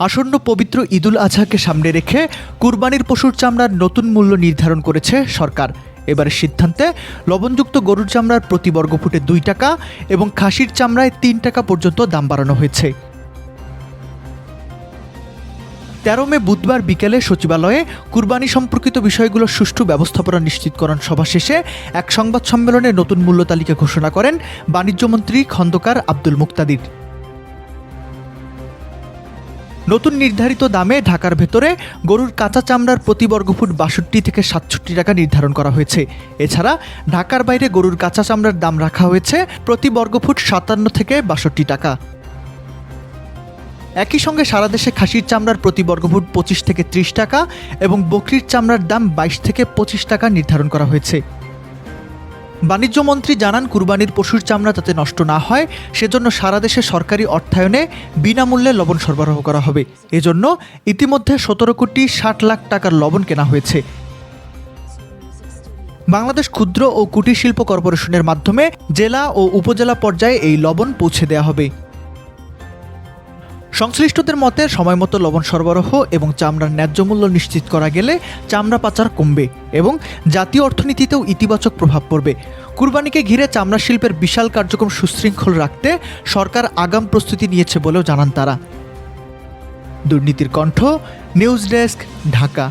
আসন্ন পবিত্র ঈদুল আজহাকে সামনে রেখে কুরবানির পশুর চামড়ার নতুন মূল্য নির্ধারণ করেছে সরকার। এবারের সিদ্ধান্তে লবণযুক্ত গরুর চামড়ার প্রতি বর্গফুটে 2 টাকা এবং খাসির চামড়ায় 3 টাকা পর্যন্ত দাম বাড়ানো হয়েছে। 13 মে বুধবার বিকেলে সচিবালয়ে কুরবানি সম্পর্কিত বিষয়গুলো সুষ্ঠু ব্যবস্থাপনা নিশ্চিতকরণ সভা শেষে এক সংবাদ সম্মেলনে নতুন মূল্য তালিকা ঘোষণা করেন বাণিজ্যমন্ত্রী খন্দকার আব্দুল মুক্তাদির। নতুন নির্ধারিত দামে ঢাকার ভেতরে গরুর কাঁচা চামড়ার প্রতি বর্গফুট 62 থেকে 67 টাকা নির্ধারণ করা হয়েছে। এছাড়া ঢাকার বাইরে গরুর কাঁচা চামড়ার দাম রাখা হয়েছে প্রতি বর্গফুট 57 থেকে 62 টাকা। একই সঙ্গে সারা দেশে খাসির চামড়ার প্রতি বর্গফুট 25 থেকে 30 টাকা এবং বকরির চামড়ার দাম 22 থেকে 25 টাকা নির্ধারণ করা হয়েছে। বাণিজ্যমন্ত্রী জানান, কুরবানির পশুর চামড়া যাতে নষ্ট না হয় সেজন্য সারা দেশে সরকারি অর্থায়নে বিনামূল্যে লবণ সরবরাহ করা হবে। এজন্য ইতিমধ্যে 17 কোটি 60 লাখ টাকার লবণ কেনা হয়েছে। বাংলাদেশ ক্ষুদ্র ও কুটির শিল্প কর্পোরেশনের মাধ্যমে জেলা ও উপজেলা পর্যায়ে এই লবণ পৌঁছে দেওয়া হবে। সংশ্লিষ্টদের মতে সময়মতো লবণ সরবরাহ এবং চামড়ার ন্যায্য মূল্য নিশ্চিত করা গেলে চামড়া পাচার কমবে এবং জাতীয় অর্থনীতিতেও ইতিবাচক প্রভাব পড়বে। কুরবানিকে ঘিরে চামড়া শিল্পের বিশাল কার্যক্রম সুশৃঙ্খল রাখতে সরকার আগাম প্রস্তুতি নিয়েছে বলেও জানান তারা। দুর্নীতির কণ্ঠ, নিউজ ডেস্ক, ঢাকা।